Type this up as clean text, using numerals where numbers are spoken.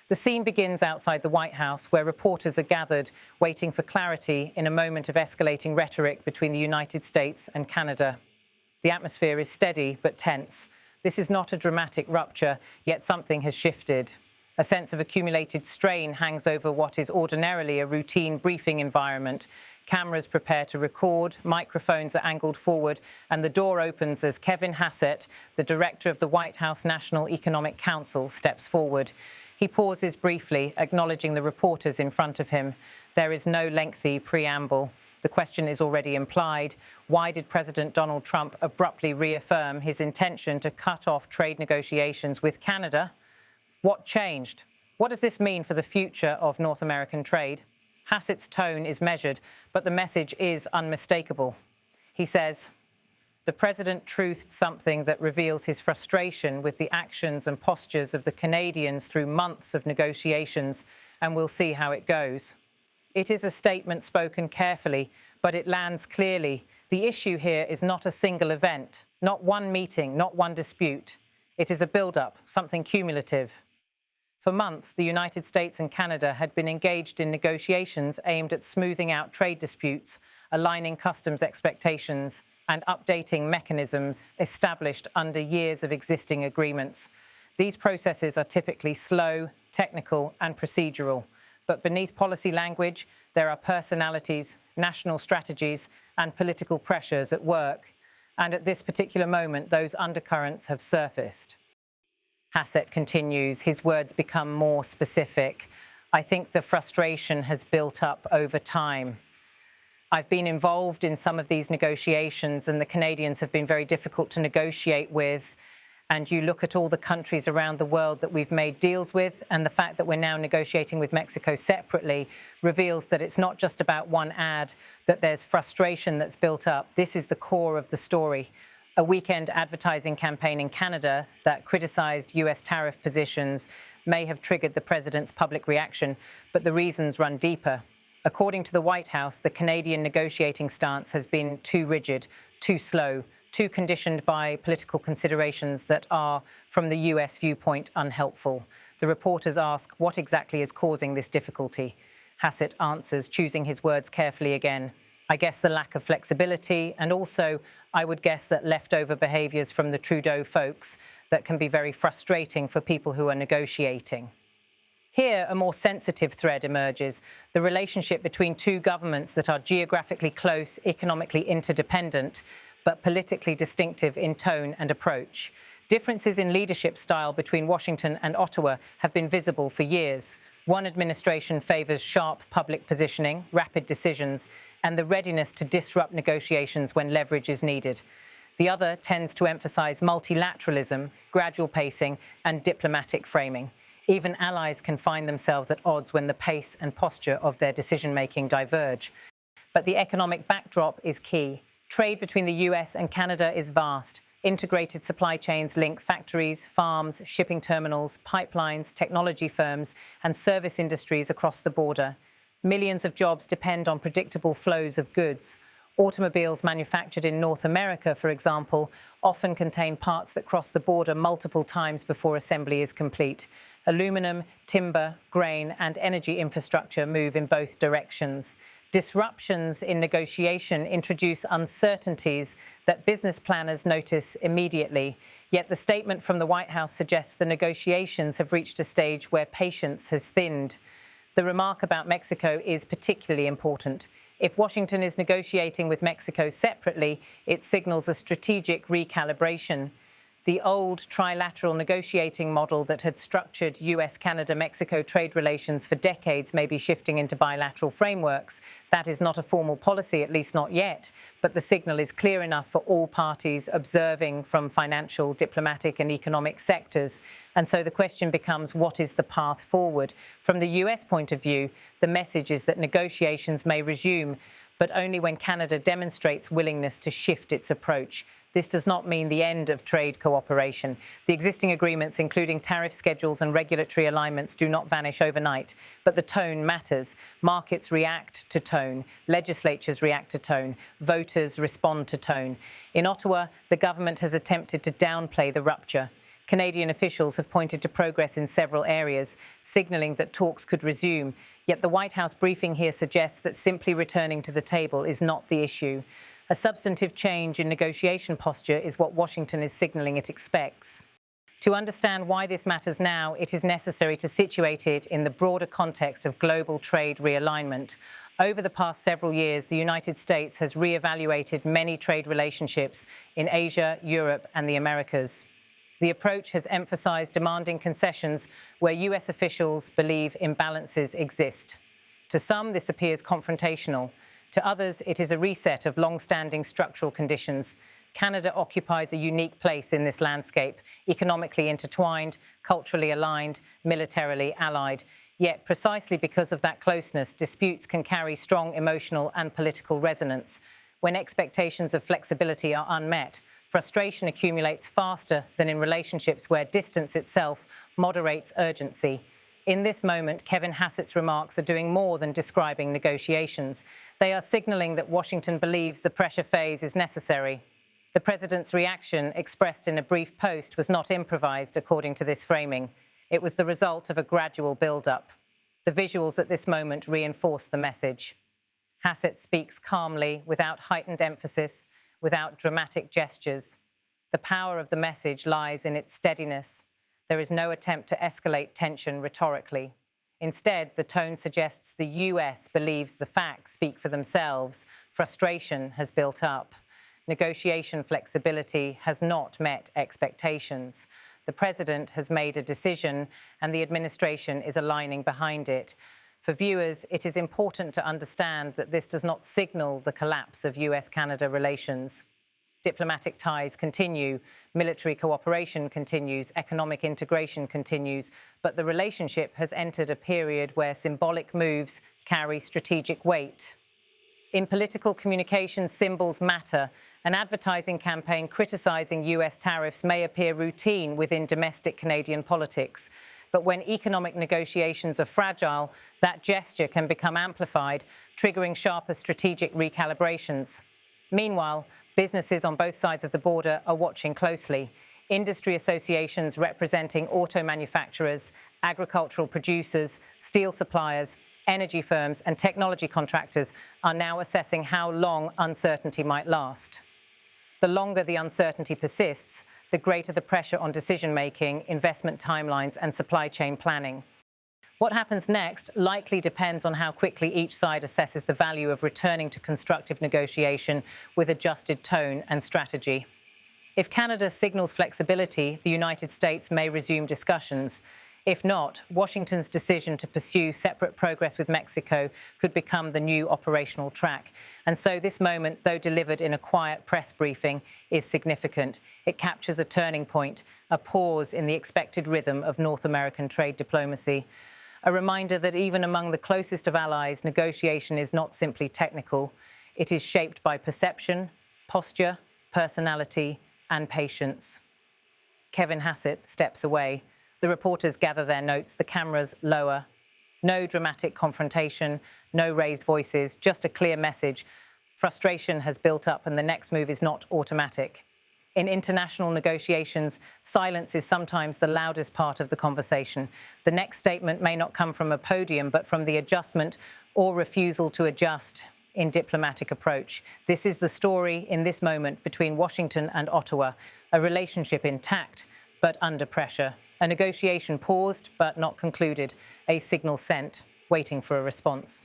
The scene begins outside the White House, where reporters are gathered, waiting for clarity in a moment of escalating rhetoric between the United States and Canada. The atmosphere is steady but tense. This is not a dramatic rupture, yet something has shifted. A sense of accumulated strain hangs over what is ordinarily a routine briefing environment. Cameras prepare to record, microphones are angled forward, and the door opens as Kevin Hassett, the director of the White House National Economic Council, steps forward. He pauses briefly, acknowledging the reporters in front of him. There is no lengthy preamble. The question is already implied. Why did President Donald Trump abruptly reaffirm his intention to cut off trade negotiations with Canada? What changed? What does this mean for the future of North American trade? Hassett's tone is measured, but the message is unmistakable. He says, "The president truthed something that reveals his frustration with the actions and postures of the Canadians through months of negotiations, and we'll see how it goes." It is a statement spoken carefully, but it lands clearly. The issue here is not a single event, not one meeting, not one dispute. It is a build-up, something cumulative. For months, the United States and Canada had been engaged in negotiations aimed at smoothing out trade disputes, aligning customs expectations, and updating mechanisms established under years of existing agreements. These processes are typically slow, technical, and procedural. But beneath policy language, there are personalities, national strategies, and political pressures at work. And at this particular moment, those undercurrents have surfaced. Hassett continues, his words become more specific. "I think the frustration has built up over time. I've been involved in some of these negotiations, and the Canadians have been very difficult to negotiate with. And you look at all the countries around the world that we've made deals with, and the fact that we're now negotiating with Mexico separately reveals that it's not just about one ad, that there's frustration that's built up. This is the core of the story. A weekend advertising campaign in Canada that criticized US tariff positions may have triggered the president's public reaction, but the reasons run deeper. According to the White House, the Canadian negotiating stance has been too rigid, too slow, too conditioned by political considerations that are, from the US viewpoint, unhelpful. The reporters ask, what exactly is causing this difficulty? Hassett answers, choosing his words carefully again. I guess the lack of flexibility, and also I would guess that leftover behaviours from the Trudeau folks that can be very frustrating for people who are negotiating. Here, a more sensitive thread emerges, the relationship between two governments that are geographically close, economically interdependent, but politically distinctive in tone and approach. Differences in leadership style between Washington and Ottawa have been visible for years. One administration favours sharp public positioning, rapid decisions, and the readiness to disrupt negotiations when leverage is needed. The other tends to emphasise multilateralism, gradual pacing, and diplomatic framing. Even allies can find themselves at odds when the pace and posture of their decision-making diverge. But the economic backdrop is key. Trade between the US and Canada is vast. Integrated supply chains link factories, farms, shipping terminals, pipelines, technology firms, and service industries across the border. Millions of jobs depend on predictable flows of goods. Automobiles manufactured in North America, for example, often contain parts that cross the border multiple times before assembly is complete. Aluminum, timber, grain, and energy infrastructure move in both directions. Disruptions in negotiation introduce uncertainties that business planners notice immediately. Yet the statement from the White House suggests the negotiations have reached a stage where patience has thinned. The remark about Mexico is particularly important. If Washington is negotiating with Mexico separately, it signals a strategic recalibration. The old trilateral negotiating model that had structured US, Canada, Mexico trade relations for decades may be shifting into bilateral frameworks. That is not a formal policy, at least not yet, but the signal is clear enough for all parties observing from financial, diplomatic and economic sectors. And so the question becomes, what is the path forward? From the US point of view, the message is that negotiations may resume, but only when Canada demonstrates willingness to shift its approach. This does not mean the end of trade cooperation. The existing agreements, including tariff schedules and regulatory alignments, do not vanish overnight. But the tone matters. Markets react to tone. Legislatures react to tone. Voters respond to tone. In Ottawa, the government has attempted to downplay the rupture. Canadian officials have pointed to progress in several areas, signalling that talks could resume. Yet the White House briefing here suggests that simply returning to the table is not the issue. A substantive change in negotiation posture is what Washington is signaling it expects. To understand why this matters now, it is necessary to situate it in the broader context of global trade realignment. Over the past several years, the United States has re-evaluated many trade relationships in Asia, Europe, and the Americas. The approach has emphasized demanding concessions where US officials believe imbalances exist. To some, this appears confrontational. To others, it is a reset of long-standing structural conditions. Canada occupies a unique place in this landscape, economically intertwined, culturally aligned, militarily allied. Yet, precisely because of that closeness, disputes can carry strong emotional and political resonance. When expectations of flexibility are unmet, frustration accumulates faster than in relationships where distance itself moderates urgency. In this moment, Kevin Hassett's remarks are doing more than describing negotiations. They are signaling that Washington believes the pressure phase is necessary. The president's reaction, expressed in a brief post, was not improvised, according to this framing. It was the result of a gradual build-up. The visuals at this moment reinforce the message. Hassett speaks calmly, without heightened emphasis, without dramatic gestures. The power of the message lies in its steadiness. There is no attempt to escalate tension rhetorically. Instead, the tone suggests the US believes the facts speak for themselves. Frustration has built up. Negotiation flexibility has not met expectations. The president has made a decision, and the administration is aligning behind it. For viewers, it is important to understand that this does not signal the collapse of US-Canada relations. Diplomatic ties continue, military cooperation continues, economic integration continues, but the relationship has entered a period where symbolic moves carry strategic weight. In political communication, symbols matter. An advertising campaign criticizing US tariffs may appear routine within domestic Canadian politics. But when economic negotiations are fragile, that gesture can become amplified, triggering sharper strategic recalibrations. Meanwhile, businesses on both sides of the border are watching closely. Industry associations representing auto manufacturers, agricultural producers, steel suppliers, energy firms, and technology contractors are now assessing how long uncertainty might last. The longer the uncertainty persists, the greater the pressure on decision-making, investment timelines, and supply chain planning. What happens next likely depends on how quickly each side assesses the value of returning to constructive negotiation with adjusted tone and strategy. If Canada signals flexibility, the United States may resume discussions. If not, Washington's decision to pursue separate progress with Mexico could become the new operational track. And so this moment, though delivered in a quiet press briefing, is significant. It captures a turning point, a pause in the expected rhythm of North American trade diplomacy. A reminder that even among the closest of allies, negotiation is not simply technical. It is shaped by perception, posture, personality, and patience. Kevin Hassett steps away. The reporters gather their notes, the cameras lower. No dramatic confrontation, no raised voices, just a clear message. Frustration has built up and the next move is not automatic. In international negotiations, silence is sometimes the loudest part of the conversation. The next statement may not come from a podium, but from the adjustment or refusal to adjust in diplomatic approach. This is the story in this moment between Washington and Ottawa, a relationship intact, but under pressure. A negotiation paused, but not concluded. A signal sent, waiting for a response.